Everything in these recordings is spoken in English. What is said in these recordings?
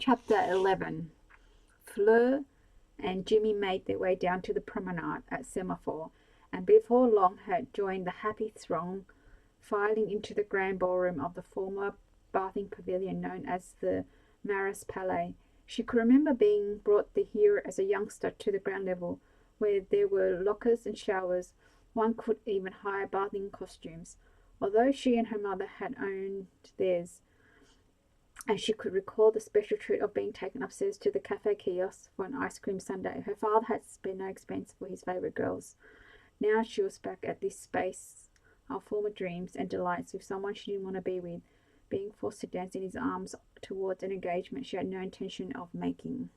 Chapter 11. Fleur and Jimmy made their way down to the promenade at semaphore, and before long had joined the happy throng filing into the grand ballroom of the former bathing pavilion known as the Maris Palais. She could remember being brought here as a youngster to the ground level, where there were lockers and showers. One could even hire bathing costumes. Although she and her mother had owned theirs, and she could recall the special treat of being taken upstairs to the cafe kiosk for an ice cream sundae. Her father had spared no expense for his favourite girls. Now she was back at this space of former dreams and delights with someone she didn't want to be with, being forced to dance in his arms towards an engagement she had no intention of making.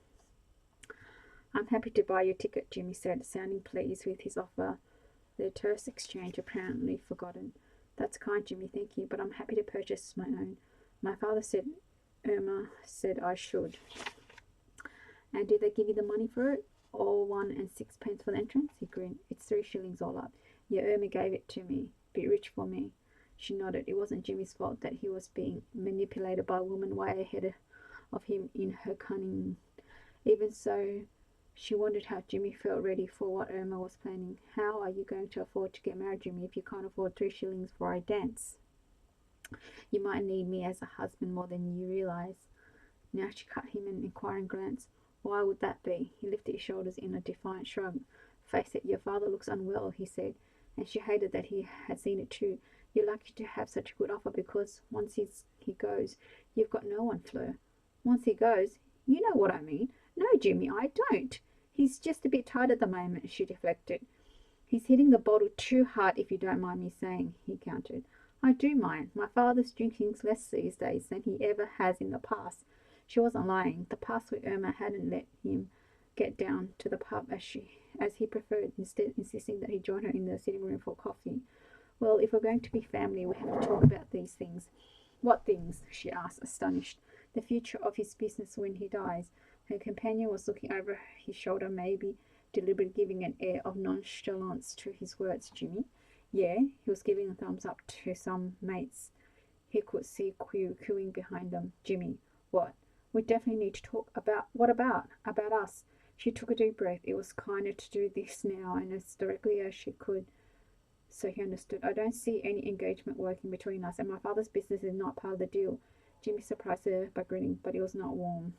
"I'm happy to buy your ticket," Jimmy said, sounding pleased with his offer, their terse exchange apparently forgotten. "That's kind, Jimmy, thank you, but I'm happy to purchase my own. My father said Irma said I should." "And did they give you the money for it? All 1 and 6 pence for the entrance?" He grinned. "It's 3 shillings all up. Yeah, Irma gave it to me. Bit rich for me." She nodded. It wasn't Jimmy's fault that he was being manipulated by a woman way ahead of him in her cunning. Even so, she wondered how Jimmy felt ready for what Irma was planning. "How are you going to afford to get married, Jimmy, if you can't afford 3 shillings for a dance? You might need me as a husband more than you realize." Now she cut him an inquiring glance. "Why would that be?" He lifted his shoulders in a defiant shrug. "Face it, your father looks unwell," he said, and she hated that he had seen it too. "You're lucky to have such a good offer, because once he goes, you've got no one, Fleur." "Once he goes? You know what I mean." "No, Jimmy, I don't. He's just a bit tired at the moment," she deflected. "He's hitting the bottle too hard, if you don't mind me saying," he countered. "I do mind. My father's drinking less these days than he ever has in the past." She wasn't lying. The past week Irma hadn't let him get down to the pub as he preferred, instead insisting that he join her in the sitting room for coffee. "Well, if we're going to be family, we have to talk about these things." "What things?" she asked, astonished. "The future of his business when he dies." Her companion was looking over his shoulder, maybe deliberately giving an air of nonchalance to his words. "Jimmy?" "Yeah." He was giving a thumbs up to some mates he could see queuing behind them. "Jimmy." "What?" "We definitely need to talk about." "What about?" "About us." She took a deep breath. It was kinder to do this now, and as directly as she could, so he understood. "I don't see any engagement working between us, and my father's business is not part of the deal." Jimmy surprised her by grinning, but it was not warm.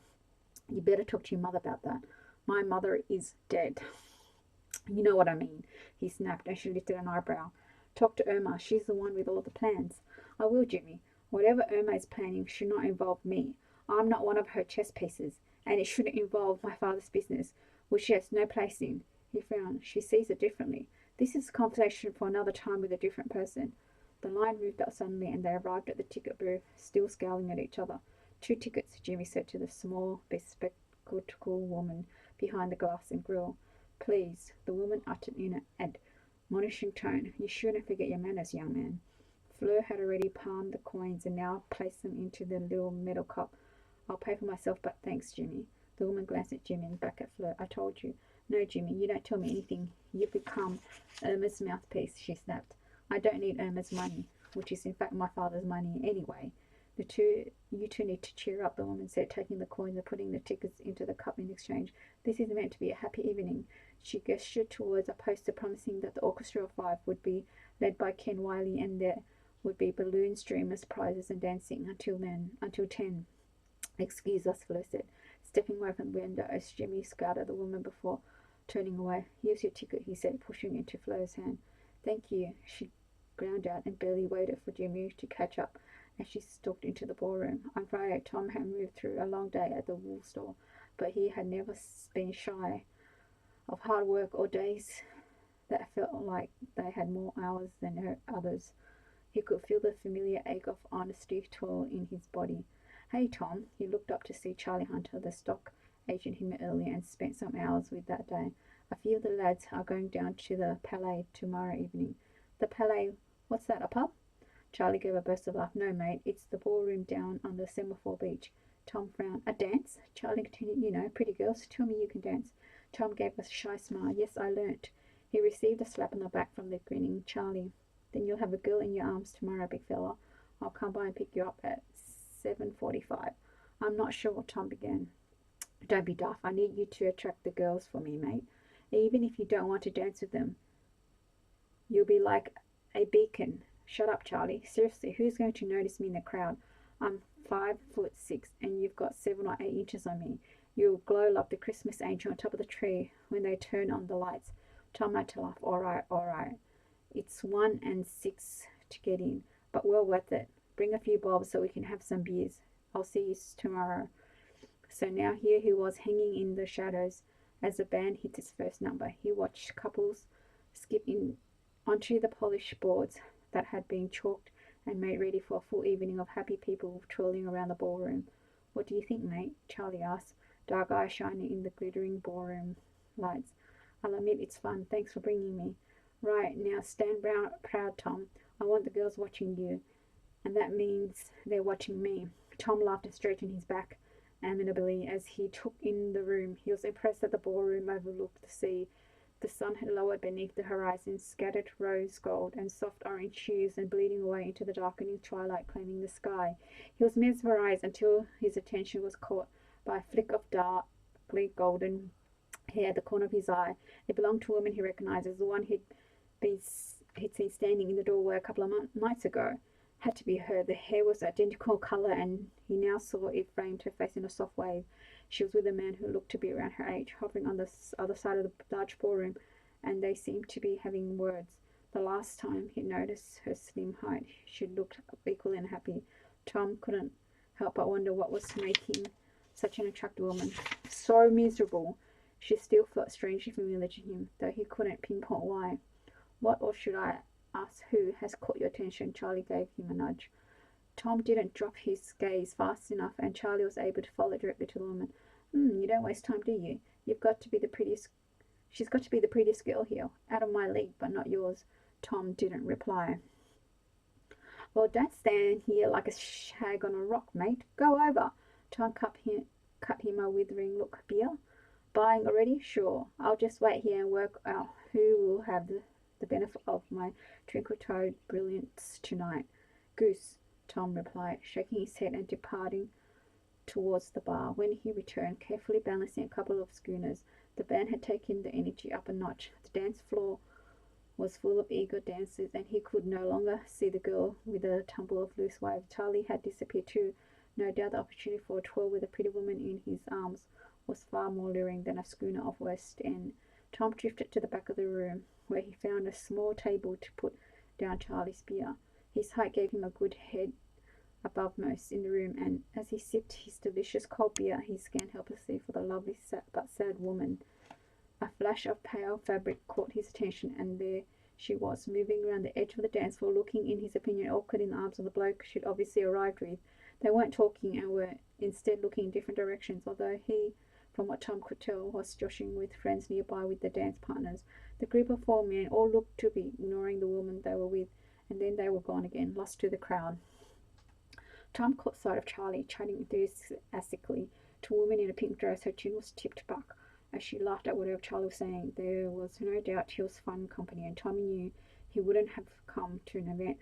"You better talk to your mother about that." "My mother is dead." "You know what I mean," he snapped, and she lifted an eyebrow. "Talk to Irma. She's the one with all the plans." "I will, Jimmy. Whatever Irma is planning should not involve me. I'm not one of her chess pieces, and it shouldn't involve my father's business, which she has no place in." He frowned. "She sees it differently. This is a conversation for another time with a different person." The line moved up suddenly, and they arrived at the ticket booth, still scowling at each other. "2 tickets," Jimmy said to the small, bespectacled woman behind the glass and grill. "Please," the woman uttered in an admonishing tone. "You shouldn't forget your manners, young man." Fleur had already palmed the coins and now placed them into the little metal cup. "I'll pay for myself, but thanks, Jimmy." The woman glanced at Jimmy and back at Fleur. "I told you." "No, Jimmy, you don't tell me anything. You've become Irma's mouthpiece," she snapped. "I don't need Irma's money, which is in fact my father's money anyway." You two need to cheer up," the woman said, taking the coins and putting the tickets into the cup in exchange. "This is meant to be a happy evening." She gestured towards a poster promising that the orchestra of 5 would be led by Ken Wiley, and there would be balloons, streamers, prizes, and dancing until 10. "Excuse us," Fleur said, stepping away from the window as Jimmy scowled at the woman before turning away. "Here's your ticket," he said, pushing into Fleur's hand. "Thank you," she ground out, and barely waited for Jimmy to catch up as she stalked into the ballroom. On Friday, Tom had moved through a long day at the wool store, but he had never been shy of hard work or days that felt like they had more hours than others. He could feel the familiar ache of honesty toil in his body. "Hey, Tom." He looked up to see Charlie Hunter, the stock agent he met earlier and spent some hours with that day. "A few of the lads are going down to the Palais tomorrow evening." "The Palais? What's that, a pub?" Charlie gave a burst of laugh. "No, mate, it's the ballroom down on the Semaphore beach." Tom frowned. "A dance?" Charlie continued. "You know, pretty girls. Tell me you can dance." Tom gave a shy smile. "Yes, I learnt." He received a slap on the back from the grinning Charlie. "Then you'll have a girl in your arms tomorrow, big fella. I'll come by and pick you up at 7:45. I'm not sure, Tom began. Don't be daft. I need you to attract the girls for me, mate. Even if you don't want to dance with them, you'll be like a beacon. Shut up, Charlie. Seriously, who's going to notice me in the crowd? I'm 5'6", and you've got 7 or 8 inches on me. You'll glow like the Christmas angel on top of the tree when they turn on the lights. Tom had to laugh. All right, all right. It's 1 and 6 to get in, but well worth it. Bring a few bulbs so we can have some beers. I'll see you tomorrow. So now here he was hanging in the shadows as the band hit its first number. He watched couples skip in onto the polished boards that had been chalked and made ready for a full evening of happy people twirling around the ballroom. What do you think, mate? Charlie asked, dark eyes shining in the glittering ballroom lights. I'll admit it's fun. Thanks for bringing me. Right, now stand proud, Tom. I want the girls watching you, and that means they're watching me. Tom laughed and straightened his back amiably as he took in the room. He was impressed that the ballroom overlooked the sea. The sun had lowered beneath the horizon, scattered rose gold and soft orange hues, and bleeding away into the darkening twilight claiming the sky. He was mesmerized until his attention was caught by a flick of darkly golden hair at the corner of his eye. It belonged to a woman he recognized as the one he'd seen standing in the doorway a couple of nights ago. Had to be her. The hair was identical colour, and he now saw it framed her face in a soft wave. She was with a man who looked to be around her age, hovering on the other side of the large ballroom, and they seemed to be having words. The last time he noticed her slim height, she looked equally unhappy. Tom couldn't help but wonder what was making such an attractive woman so miserable. She still felt strangely familiar to him, though he couldn't pinpoint why. What, or should I ask who, has caught your attention? Charlie gave him a nudge. Tom didn't drop his gaze fast enough, and Charlie was able to follow directly to the woman. You don't waste time, do you? You've got to be the prettiest. She's got to be the prettiest girl here. Out of my league, but not yours. Tom didn't reply. Well, don't stand here like a shag on a rock, mate. Go over. Tom cut him a withering look. Beer? Buying already? Sure. I'll just wait here and work out who will have the benefit of my twinkle-toed brilliance tonight. Goose, Tom replied, shaking his head and departing towards the bar. When he returned, carefully balancing a couple of schooners, the band had taken the energy up a notch. The dance floor was full of eager dancers, and he could no longer see the girl with a tumble of loose waves. Charlie had disappeared too. No doubt the opportunity for a twirl with a pretty woman in his arms was far more luring than a schooner of West End. Tom drifted to the back of the room, where he found a small table to put down Charlie's beer. His height gave him a good head above most in the room, and as he sipped his delicious cold beer, he scanned helplessly for the lovely but sad woman. A flash of pale fabric caught his attention, and there she was, moving around the edge of the dance floor, looking, in his opinion, awkward in the arms of the bloke she'd obviously arrived with. They weren't talking, and were instead looking in different directions, although he, from what Tom could tell, was joshing with friends nearby with their dance partners. The group of 4 men all looked to be ignoring the woman they were with, and then they were gone again, lost to the crowd. Tom caught sight of Charlie, chatting enthusiastically to a woman in a pink dress. Her chin was tipped back as she laughed at whatever Charlie was saying. There was no doubt he was fun company, and Tommy knew he wouldn't have come to an event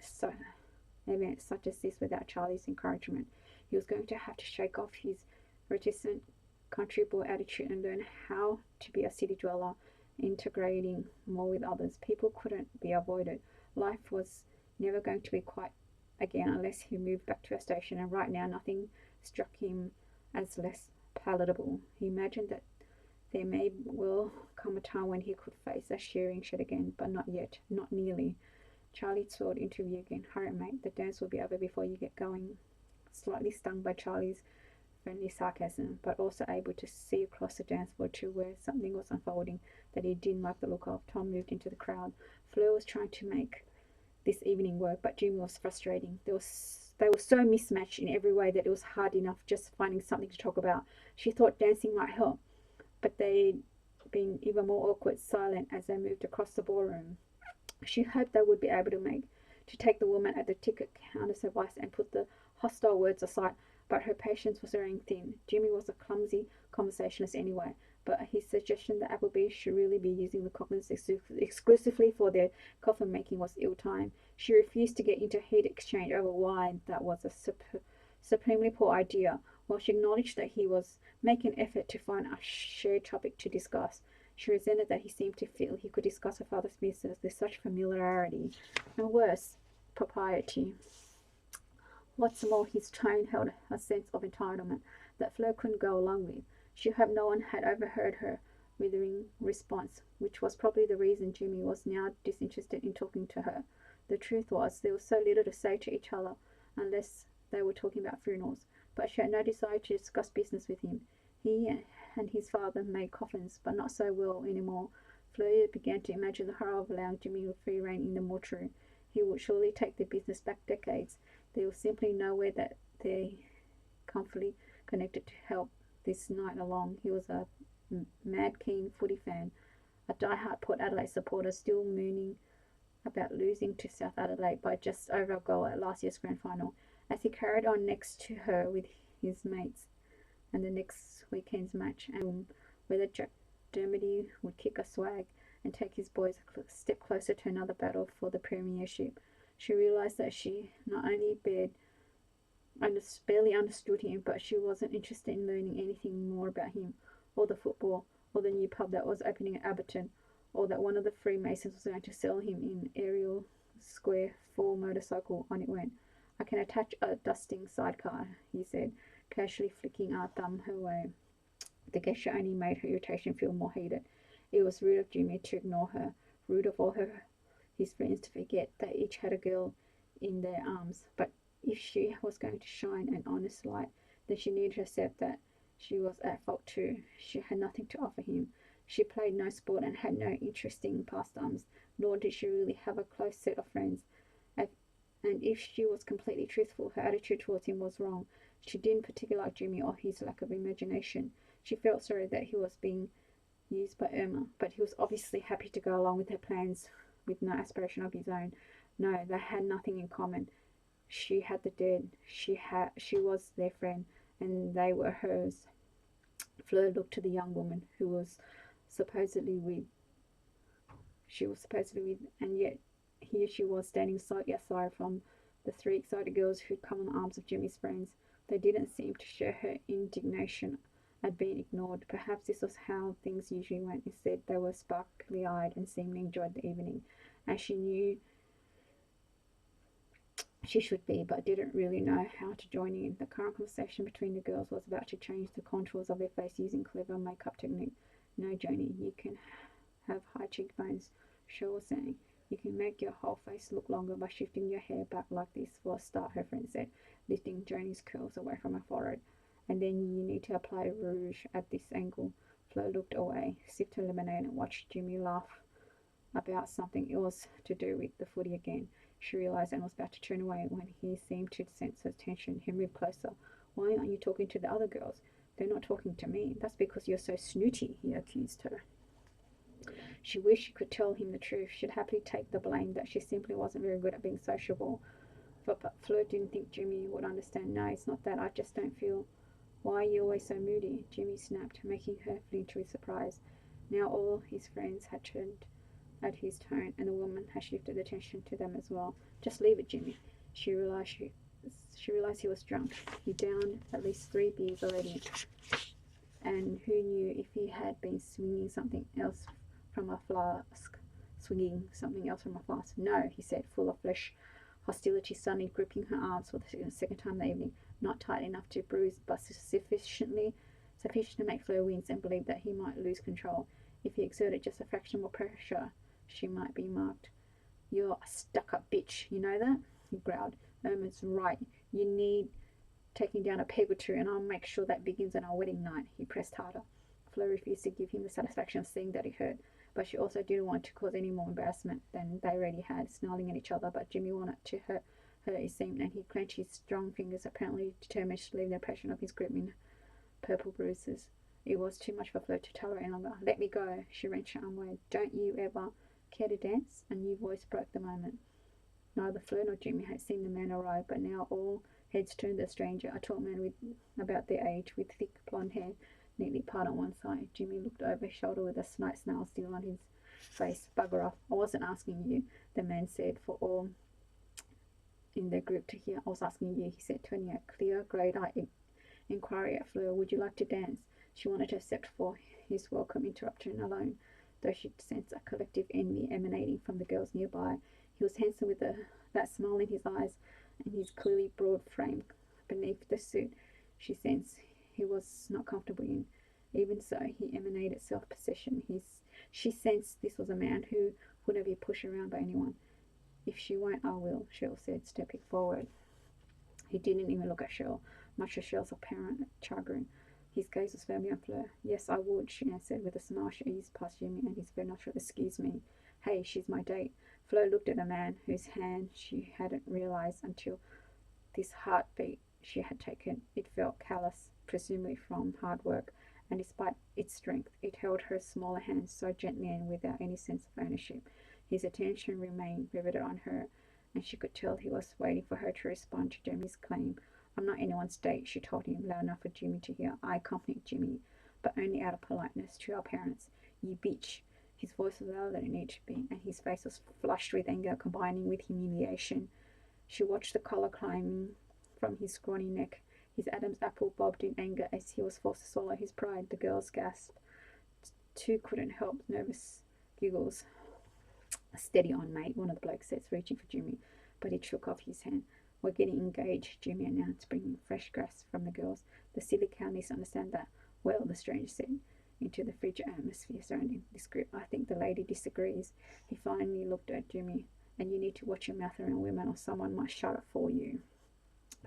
such as this without Charlie's encouragement. He was going to have to shake off his reticent country boy attitude and learn how to be a city dweller, integrating more with others. People couldn't be avoided. Life was never going to be quite again unless he moved back to a station, and right now nothing struck him as less palatable. He imagined that there may well come a time when he could face a shearing shed again, but not yet, not nearly. Charlie soared into view again. Hurry, mate, the dance will be over before you get going. Slightly stung by Charlie's friendly sarcasm, but also able to see across the dance floor to where something was unfolding that he didn't like the look of, Tom moved into the crowd. Fleur was trying to make this evening work, but Jimmy was frustrating. They were so mismatched in every way that it was hard enough just finding something to talk about. She thought dancing might help, but they'd been even more awkward, silent as they moved across the ballroom. She hoped they would be able to take the woman at the ticket counter's advice and put the hostile words aside, but her patience was wearing thin. Jimmy was a clumsy conversationalist anyway, but his suggestion that Appleby should really be using the Cochranes exclusively for their coffin making was ill-timed. She refused to get into heated exchange over why that was a supremely poor idea. While she acknowledged that he was making an effort to find a shared topic to discuss, she resented that he seemed to feel he could discuss her father's business with such familiarity, and worse, propriety. What's more, his tone held a sense of entitlement that Fleur couldn't go along with. She hoped no one had overheard her withering response, which was probably the reason Jimmy was now disinterested in talking to her. The truth was, there was so little to say to each other unless they were talking about funerals, but she had no desire to discuss business with him. He and his father made coffins, but not so well anymore. Fleur began to imagine the horror of allowing Jimmy free rein in the mortuary. He would surely take the business back decades. There was simply nowhere that they comfortably connected to help this night along. He was a mad keen footy fan, a die-hard Port Adelaide supporter, still mooning about losing to South Adelaide by just over a goal at last year's grand final. As he carried on next to her with his mates and the next weekend's match, and whether Jack Dermody would kick a swag and take his boys a step closer to another battle for the premiership, she realised that she not only barely understood him, but she wasn't interested in learning anything more about him, or the football, or the new pub that was opening at Aberton, or that one of the Freemasons was going to sell him in Ariel Square 4 motorcycle. On it went. I can attach a dusting sidecar, he said, casually flicking a thumb her way. The gesture only made her irritation feel more heated. It was rude of Jimmy to ignore her, rude of all his friends to forget they each had a girl in their arms. But if she was going to shine an honest light, then she needed to accept that she was at fault too. She had nothing to offer him. She played no sport and had no interesting pastimes, nor did she really have a close set of friends. And if she was completely truthful, her attitude towards him was wrong. She didn't particularly like Jimmy or his lack of imagination. She felt sorry that he was being used by Irma, but he was obviously happy to go along with her plans with no aspiration of his own. No, they had nothing in common. She had the dead. She was their friend, and they were hers. Fleur looked to the young woman who was supposedly with. She was supposedly with, and yet here she was standing slightly aside from the three excited girls who'd come in the arms of Jimmy's friends. They didn't seem to share her indignation at being ignored. Perhaps this was how things usually went. Instead, they were sparkly-eyed and seemingly enjoyed the evening, as she knew she should be, but didn't really know how to join in. The current conversation between the girls was about to change the contours of their face using clever makeup technique. No, Joni, you can have high cheekbones, Shaw was saying. You can make your whole face look longer by shifting your hair back like this for a start, her friend said, lifting Joni's curls away from her forehead. And then you need to apply rouge at this angle. Flo looked away, sipped her lemonade, and watched Jimmy laugh about something else to do with the footy again. She realised and was about to turn away when he seemed to sense her tension. He moved closer. Why aren't you talking to the other girls? They're not talking to me. That's because you're so snooty, he accused her. She wished she could tell him the truth. She'd happily take the blame that she simply wasn't very good at being sociable. But Fleur didn't think Jimmy would understand. No, it's not that. I just don't feel. Why are you always so moody? Jimmy snapped, making her flinch with surprise. Now all his friends had turned at his tone, and the woman had shifted attention to them as well. Just leave it, Jimmy. She realised he was drunk. He downed at least 3 beers already, and who knew if he had been swinging something else from a flask. No, he said, full of fresh hostility, suddenly gripping her arms for the second time that evening, not tight enough to bruise, but sufficient to make Fleur wince and believe that he might lose control. If he exerted just a fraction more pressure, she might be marked. You're a stuck-up bitch, you know that? He growled. Irma's right. You need taking down a peg or two, and I'll make sure that begins on our wedding night. He pressed harder. Fleur refused to give him the satisfaction of seeing that he hurt, but she also didn't want to cause any more embarrassment than they already had, snarling at each other. But Jimmy wanted to hurt her, it seemed, and he clenched his strong fingers, apparently determined to leave the impression of his grip in purple bruises. It was too much for Fleur to tolerate any longer. Let me go, she wrenched her arm away. Don't you ever care to dance? A new voice broke the moment. Neither Fleur nor Jimmy had seen the man arrive, but now all heads turned to the stranger, a tall man with about their age, with thick blonde hair neatly parted on one side. Jimmy looked over his shoulder with a slight snarl still on his face. Bugger off. I wasn't asking you, the man said, for all in their group to hear. I was asking you, he said, turning a clear, grey-eyed inquiry at Fleur, would you like to dance? She wanted to accept for his welcome interruption alone, though she sensed a collective envy emanating from the girls nearby. He was handsome with that smile in his eyes and his clearly broad frame beneath the suit she sensed he was not comfortable in. Even so, he emanated self-possession. She sensed this was a man who wouldn't be pushed around by anyone. If she won't, I will, Cheryl said, stepping forward. He didn't even look at Cheryl, much to Cheryl's apparent chagrin. His gaze was firmly on Fleur. Yes, I would, she answered with a smile. She eased past Jimmy and his very natural, excuse me. Hey, she's my date. Fleur looked at a man whose hand she hadn't realized until this heartbeat she had taken. It felt callous, presumably from hard work, and despite its strength, it held her smaller hands so gently and without any sense of ownership. His attention remained riveted on her, and she could tell he was waiting for her to respond to Jimmy's claim. I'm not anyone's date, she told him, loud enough for Jimmy to hear. I accompanied Jimmy, but only out of politeness to our parents. You bitch. His voice was louder than it needed to be, and his face was flushed with anger, combining with humiliation. She watched the collar climbing from his scrawny neck. His Adam's apple bobbed in anger as he was forced to swallow his pride. The girls gasped. Two couldn't help nervous giggles. Steady on, mate, one of the blokes said, reaching for Jimmy, but he shook off his hand. We're getting engaged, Jimmy announced, bringing fresh gasps from the girls. The silly cow needs to understand that. Well, the stranger said, into the frigid atmosphere surrounding this group. I think the lady disagrees. He finally looked at Jimmy. And you need to watch your mouth around women or someone might shut it for you.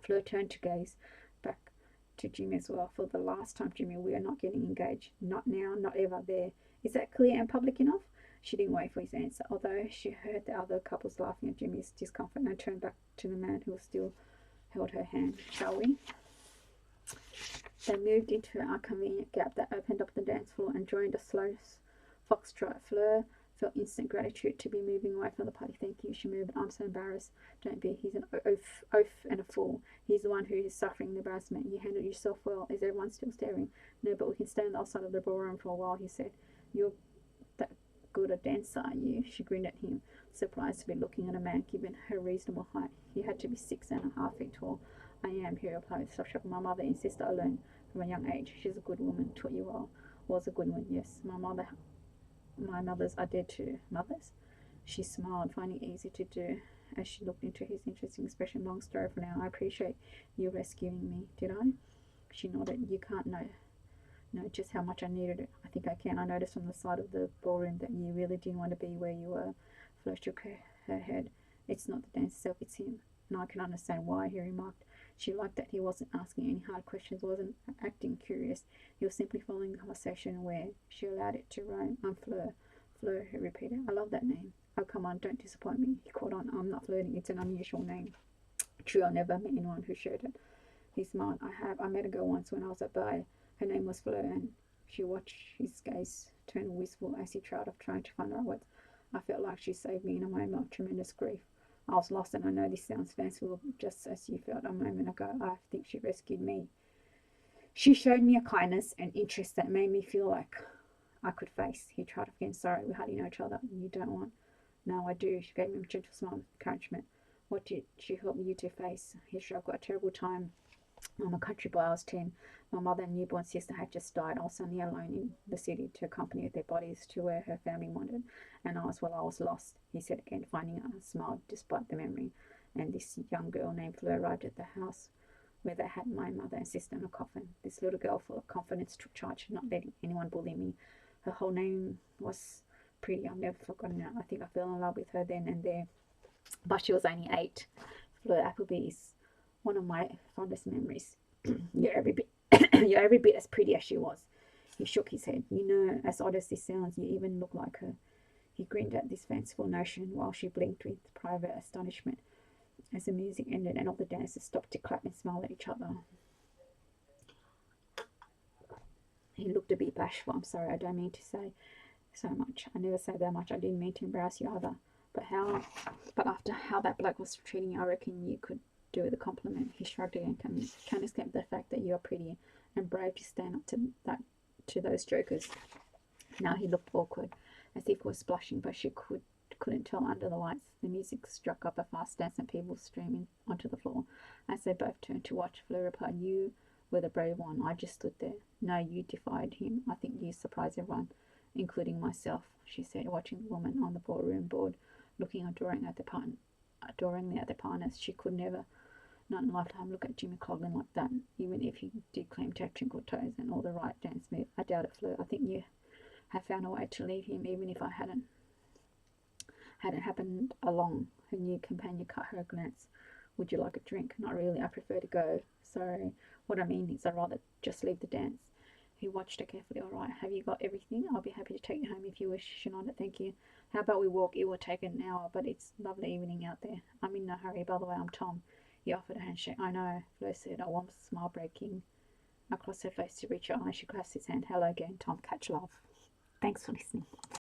Fleur turned to gaze back to Jimmy as well. For the last time, Jimmy, we are not getting engaged. Not now, not ever. There. Is that clear and public enough? She didn't wait for his answer, although she heard the other couples laughing at Jimmy's discomfort, and turned back to the man who still held her hand. Shall we? They moved into a convenient gap that opened up the dance floor and joined a slow foxtrot. Fleur felt instant gratitude to be moving away from the party. Thank you, she murmured. I'm so embarrassed. Don't be. He's an oaf and a fool. He's the one who is suffering the embarrassment. You handled yourself well. Is everyone still staring? No, but we can stay on the outside of the ballroom for a while, he said. You're that good a dancer, are you? She grinned at him, surprised to be looking at a man given her reasonable height. He had to be 6.5 feet tall. I am, he replied with soft shock. My mother and sister I learned from a young age. She's a good woman. Taught you well. Was a good one, yes. My mothers are dead too. Mothers? She smiled, finding it easy to do as she looked into his interesting expression. Long story for now. I appreciate you rescuing me. Did I? She nodded. You can't know just how much I needed it. I think I can. I noticed from the side of the ballroom that you really didn't want to be where you were. Fleur shook her head. It's not the dance itself, it's him. And I can understand why, he remarked. She liked that he wasn't asking any hard questions, wasn't acting curious. He was simply following the conversation where she allowed it to roam. I'm Fleur. Fleur, he repeated. I love that name. Oh, come on, don't disappoint me. He caught on. I'm not flirting. It's an unusual name. True, I never met anyone who shared it. He smiled. I met a girl once when I was at Bay. Her name was Fleur, and she watched his gaze turn wistful as he tried of trying to find the right words. I felt like she saved me in a moment of tremendous grief. I was lost, and I know this sounds fanciful, just as you felt a moment ago. I think she rescued me. She showed me a kindness and interest that made me feel like I could face. He tried again. Sorry, we hardly know each other. You don't want? No, I do. She gave me a gentle smile of encouragement. What did she help you to face? He said, I've got a terrible time. I'm a country boy. I was 10. My mother and newborn sister had just died. I was suddenly alone in the city to accompany their bodies to where her family wandered. And I was lost, he said again, finding a smile despite the memory. And this young girl named Fleur arrived at the house where they had my mother and sister in a coffin. This little girl, full of confidence, took charge, not letting anyone bully me. Her whole name was Pretty. I've never forgotten it. I think I fell in love with her then and there. But she was only 8. Fleur Appleby is one of my fondest memories. You're every bit as pretty as she was. He shook his head. You know, as odd as this sounds, you even look like her. He grinned at this fanciful notion while she blinked with private astonishment as the music ended and all the dancers stopped to clap and smile at each other. He looked a bit bashful. I'm sorry, I don't mean to say so much. I never say that much. I didn't mean to embarrass you either. But after how that bloke was treating you, I reckon you could do with a compliment. He shrugged again. Can't escape the fact that you are pretty and brave to stand up to those jokers. Now he looked awkward, as if he was blushing, but she couldn't tell under the lights. The music struck up a fast dance and people streaming onto the floor. As they both turned to watch, Fleur replied, You were the brave one. I just stood there. No, you defied him. I think you surprised everyone, including myself, she said, watching the woman on the ballroom board, looking adoringly at the partners. She could never, not in a lifetime, look at Jimmy Cloglin like that, even if he did claim to have twinkle toes and all the right dance moves. I doubt it, Fleur. I think you have found a way to leave him, even if I hadn't happened along. Her new companion cut her a glance. Would you like a drink? Not really. I prefer to go. Sorry. What I mean is I'd rather just leave the dance. He watched her carefully. All right. Have you got everything? I'll be happy to take you home if you wish. She nodded. Thank you. How about we walk? It will take an hour, but it's a lovely evening out there. I'm in no hurry. By the way, I'm Tom. He offered a handshake. I know, Flo said, a warm smile breaking across her face to reach her eyes. She clasped his hand. Hello again, Tom. Catch love. Thanks for listening.